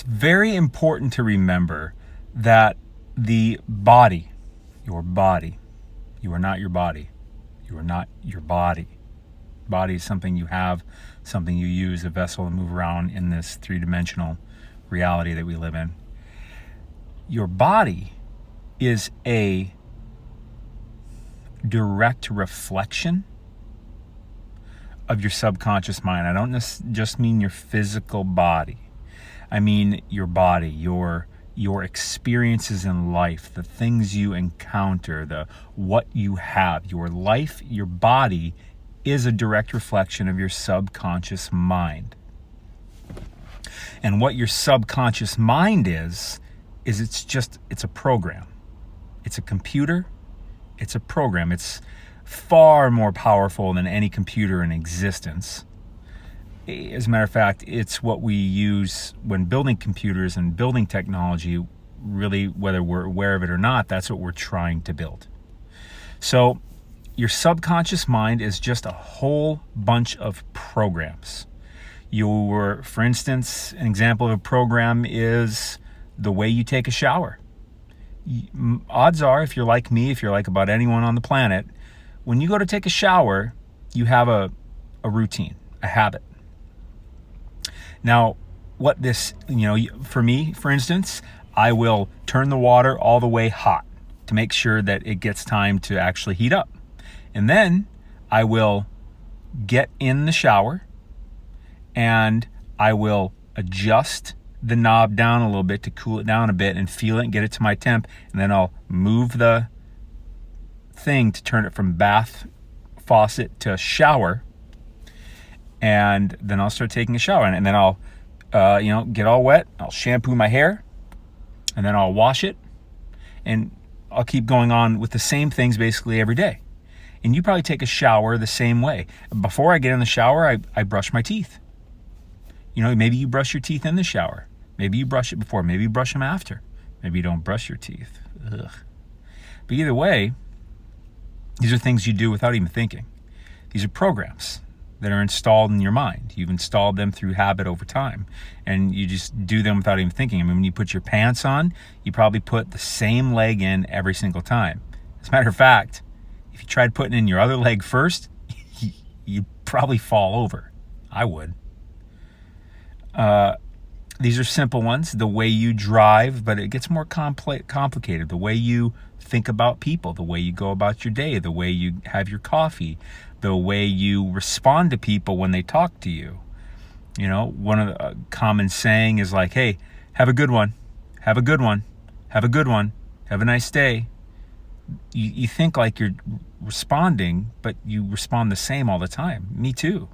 It's very important to remember that the body, your body, you are not your body. You are not your body. Body is something you have, something you use, a vessel to move around in this three-dimensional reality that we live in. Your body is a direct reflection of your subconscious mind. I don't just mean your physical body. I mean your body, your experiences in life, the things you encounter, what you have. Your life, your body is a direct reflection of your subconscious mind. And what your subconscious mind is it's a program. It's a computer. It's a program. It's far more powerful than any computer in existence. As a matter of fact, it's what we use when building computers and building technology. Really, whether we're aware of it or not, that's what we're trying to build. So your subconscious mind is just a whole bunch of programs. For instance, an example of a program is the way you take a shower. Odds are, if you're like me, if you're like about anyone on the planet, when you go to take a shower, you have a routine, a habit. Now, for me, for instance, I will turn the water all the way hot to make sure that it gets time to actually heat up. And then I will get in the shower and I will adjust the knob down a little bit to cool it down a bit and feel it and get it to my temp. And then I'll move the thing to turn it from bath faucet to shower. And then I'll start taking a shower. And then I'll, get all wet. I'll shampoo my hair. And then I'll wash it. And I'll keep going on with the same things basically every day. And you probably take a shower the same way. Before I get in the shower, I brush my teeth. Maybe you brush your teeth in the shower. Maybe you brush it before. Maybe you brush them after. Maybe you don't brush your teeth. Ugh. But either way, these are things you do without even thinking. These are programs that are installed in your mind. You've installed them through habit over time. And you just do them without even thinking. I mean, when you put your pants on, you probably put the same leg in every single time. As a matter of fact, if you tried putting in your other leg first, you'd probably fall over. I would. These are simple ones. The way you drive, but it gets more complicated. The way you think about people, the way you go about your day, the way you have your coffee, the way you respond to people when they talk to you. One of the common saying is like, hey, have a good one. Have a good one. Have a good one. Have a nice day. You think like you're responding, but you respond the same all the time. Me too.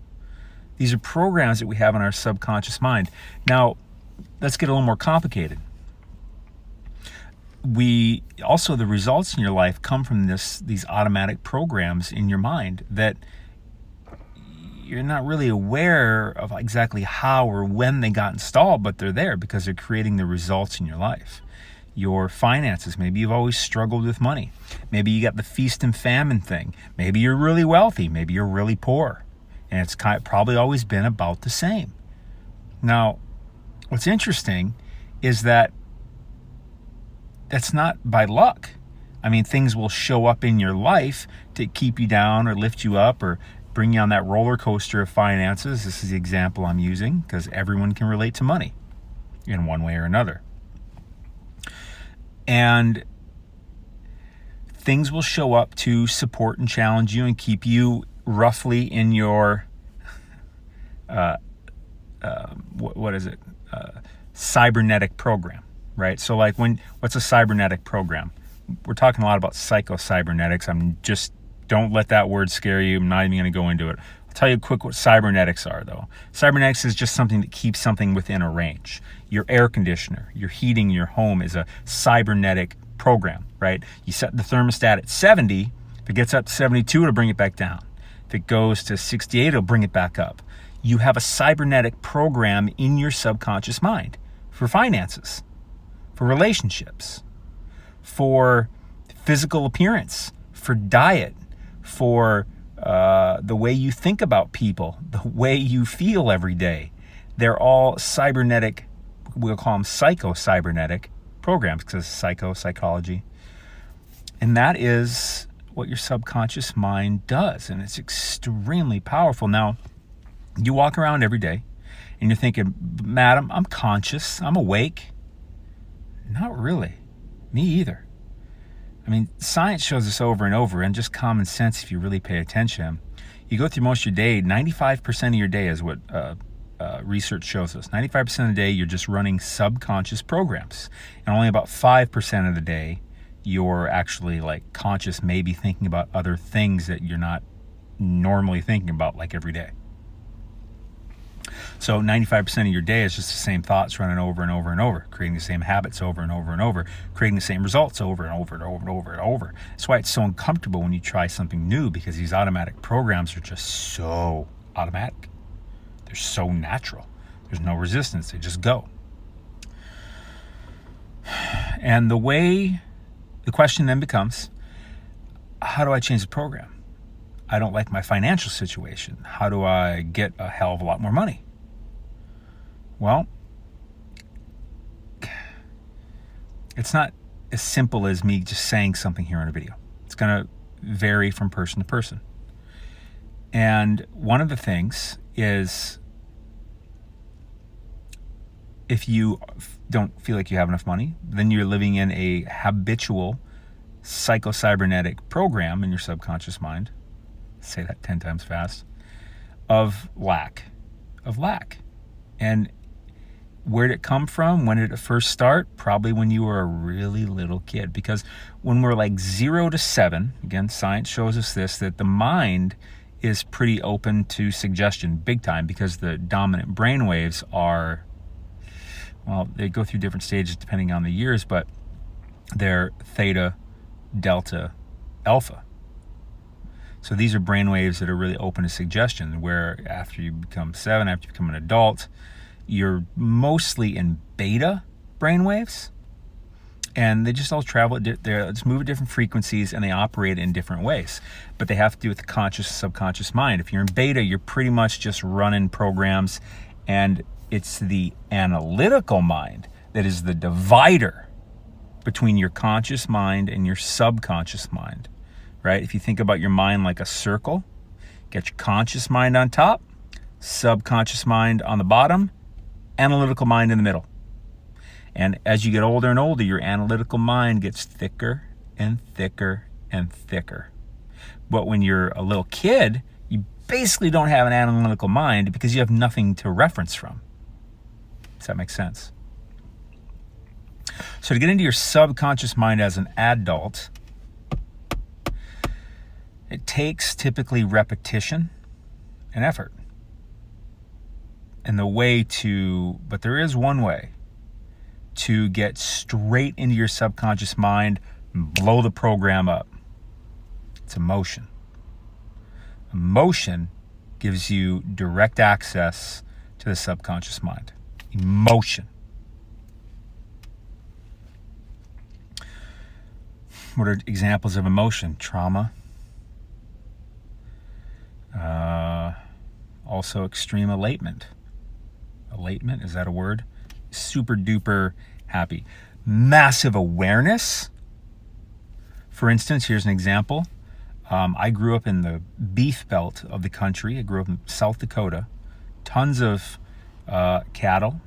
These are programs that we have in our subconscious mind. Now, let's get a little more complicated. The results in your life come from these automatic programs in your mind that you're not really aware of exactly how or when they got installed, but they're there because they're creating the results in your life. Your finances, maybe you've always struggled with money. Maybe you got the feast and famine thing. Maybe you're really wealthy. Maybe you're really poor. And it's probably always been about the same. Now, what's interesting is that that's not by luck. I mean, things will show up in your life to keep you down or lift you up or bring you on that roller coaster of finances. This is the example I'm using because everyone can relate to money in one way or another. And things will show up to support and challenge you and keep you roughly in your cybernetic program, right? So like what's a cybernetic program? We're talking a lot about psycho-cybernetics. Don't let that word scare you. I'm not even going to go into it. I'll tell you quick what cybernetics are though. Cybernetics is just something that keeps something within a range. Your air conditioner, your heating your home is a cybernetic program, right? You set the thermostat at 70. If it gets up to 72, it'll bring it back down. If it goes to 68, it'll bring it back up. You have a cybernetic program in your subconscious mind for finances, for relationships, for physical appearance, for diet, for the way you think about people, the way you feel every day. They're all cybernetic we'll call them psycho-cybernetic programs, because psychology. And that is what your subconscious mind does. And it's extremely powerful. Now, you walk around every day and you're thinking, madam, I'm conscious, I'm awake. Not really. Me either. I mean, science shows us over and over, and just common sense if you really pay attention. You go through most of your day, 95% of your day is what research shows us. 95% of the day, you're just running subconscious programs. And only about 5% of the day, you're actually like conscious, maybe thinking about other things that you're not normally thinking about like every day. So 95% of your day is just the same thoughts running over and over and over, creating the same habits over and over and over, creating the same results over and over and over and over and over. That's why it's so uncomfortable when you try something new, because these automatic programs are just so automatic. They're so natural. There's no resistance. They just go. And the question then becomes, how do I change the program? I don't like my financial situation. How do I get a hell of a lot more money? Well, it's not as simple as me just saying something here in a video. It's going to vary from person to person. And one of the things is, if you don't feel like you have enough money, then you're living in a habitual psycho-cybernetic program in your subconscious mind. Say that 10 times fast. Of lack. And where did it come from? When did it first start? Probably when you were a really little kid. Because when we're like 0 to 7, again, science shows us this, that the mind is pretty open to suggestion big time, because the dominant brain waves are, well, they go through different stages depending on the years, but they're theta, delta, alpha. So these are brain waves that are really open to suggestion, where after you become 7, after you become an adult, you're mostly in beta brain waves, and they just all travel, they just move at different frequencies, and they operate in different ways. But they have to do with the conscious, subconscious mind. If you're in beta, you're pretty much just running programs, and it's the analytical mind that is the divider between your conscious mind and your subconscious mind, right? If you think about your mind like a circle, get your conscious mind on top, subconscious mind on the bottom, analytical mind in the middle. And as you get older and older, your analytical mind gets thicker and thicker and thicker. But when you're a little kid, you basically don't have an analytical mind, because you have nothing to reference from. Does that make sense? So to get into your subconscious mind as an adult, it takes typically repetition and effort. And but there is one way to get straight into your subconscious mind and blow the program up. It's emotion. Emotion gives you direct access to the subconscious mind. Emotion. What are examples of emotion? Trauma. Also extreme elatement. Elatement, is that a word? Super duper happy. Massive awareness. For instance, here's an example. I grew up in the beef belt of the country. I grew up in South Dakota. Tons of cattle,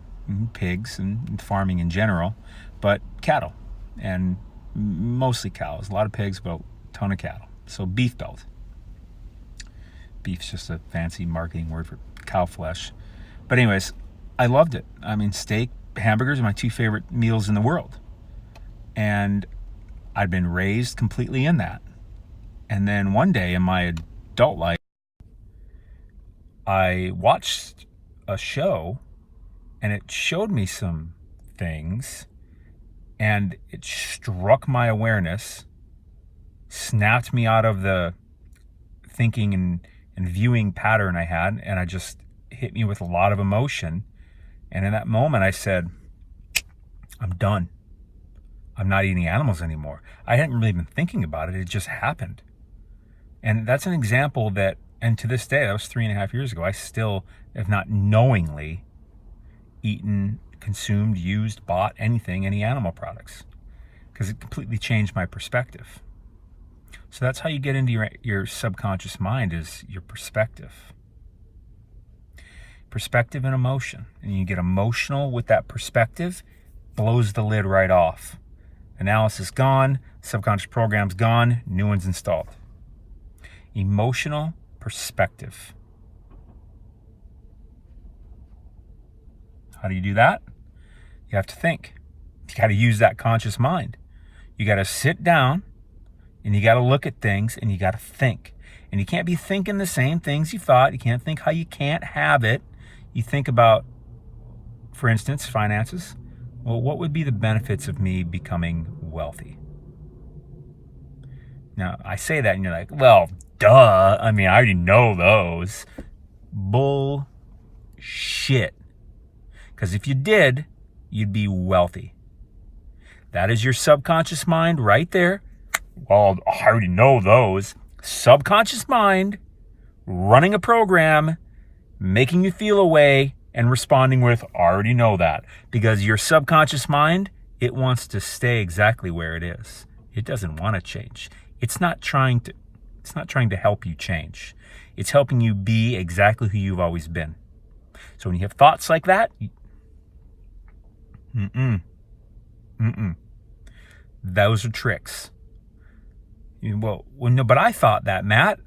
pigs, and farming in general, but cattle, and mostly cows. A lot of pigs, but a ton of cattle. So beef belt. Beef's just a fancy marketing word for cow flesh. But anyways, I loved it. I mean, steak, hamburgers are my 2 favorite meals in the world. And I'd been raised completely in that. And then one day in my adult life, I watched a show, and it showed me some things, and it struck my awareness, snapped me out of the thinking and viewing pattern I had, and I just hit me with a lot of emotion. And in that moment, I said, I'm done. I'm not eating animals anymore. I hadn't really been thinking about it. It just happened. And that's an example that, and to this day, that was 3.5 years ago, I still have not knowingly eaten consumed, used, bought anything, any animal products, because it completely changed my perspective. So that's how you get into your subconscious mind, is your perspective. Perspective and emotion. And you get emotional with that perspective, blows the lid right off. Analysis gone, subconscious program's gone, new one's installed. Emotional perspective. How do you do that? You have to think. You got to use that conscious mind. You got to sit down and you got to look at things and you got to think. And you can't be thinking the same things you thought. You can't think how you can't have it. You think about, for instance, finances. Well, what would be the benefits of me becoming wealthy? Now, I say that and you're like, well, duh. I mean, I already know those. Bullshit. Because if you did, you'd be wealthy. That is your subconscious mind right there. Well, I already know those. Subconscious mind running a program, making you feel a way, and responding with, I already know that. Because your subconscious mind, it wants to stay exactly where it is. It doesn't want to change. It's not trying to help you change. It's helping you be exactly who you've always been. So when you have thoughts like that, those are tricks. Well, no, but I thought that, Matt.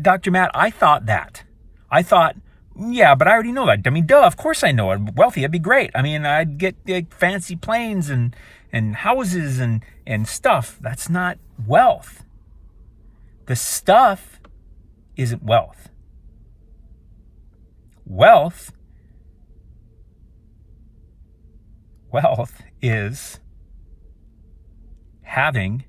Dr. Matt, I thought that. I thought, yeah, but I already know that. I mean, duh, of course I know it. Wealthy, that'd be great. I mean, I'd get fancy planes and houses and stuff. That's not wealth. The stuff isn't wealth. Wealth is having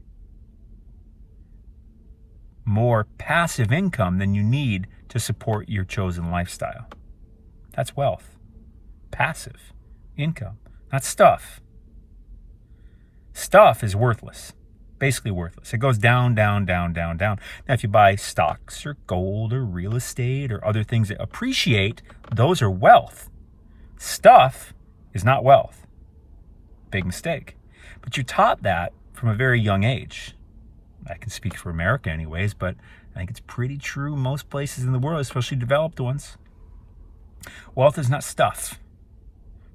more passive income than you need to support your chosen lifestyle. That's wealth. Passive income, not stuff. Stuff is worthless, basically worthless. It goes down, down, down, down, down. Now, if you buy stocks or gold or real estate or other things that appreciate, those are wealth. Stuff is not wealth. Big mistake. But you're taught that from a very young age. I can speak for America anyways, but I think it's pretty true most places in the world, especially developed ones. Wealth is not stuff.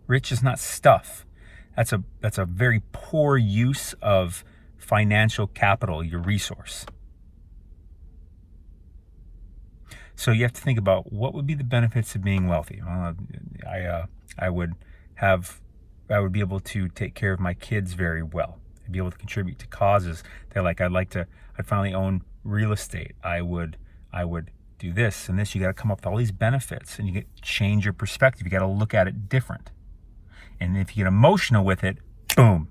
Rich is not stuff. That's a very poor use of financial capital, your resource. So you have to think about, what would be the benefits of being wealthy? I would be able to take care of my kids very well. I'd be able to contribute to causes that I'd finally own real estate. I would do this and this. You got to come up with all these benefits, and you get change your perspective. You got to look at it different. And if you get emotional with it, boom.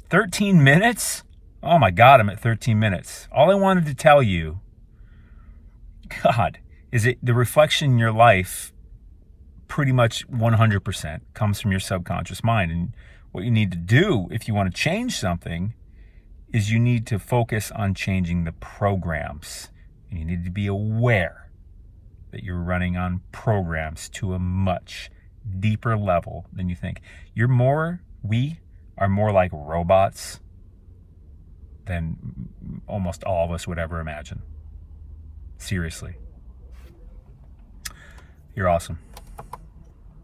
13 minutes? Oh my God, I'm at 13 minutes. All I wanted to tell you, God, is it the reflection in your life pretty much 100% comes from your subconscious mind. And what you need to do if you want to change something is you need to focus on changing the programs. And you need to be aware that you're running on programs to a much deeper level than you think. We are more like robots than almost all of us would ever imagine. Seriously. You're awesome.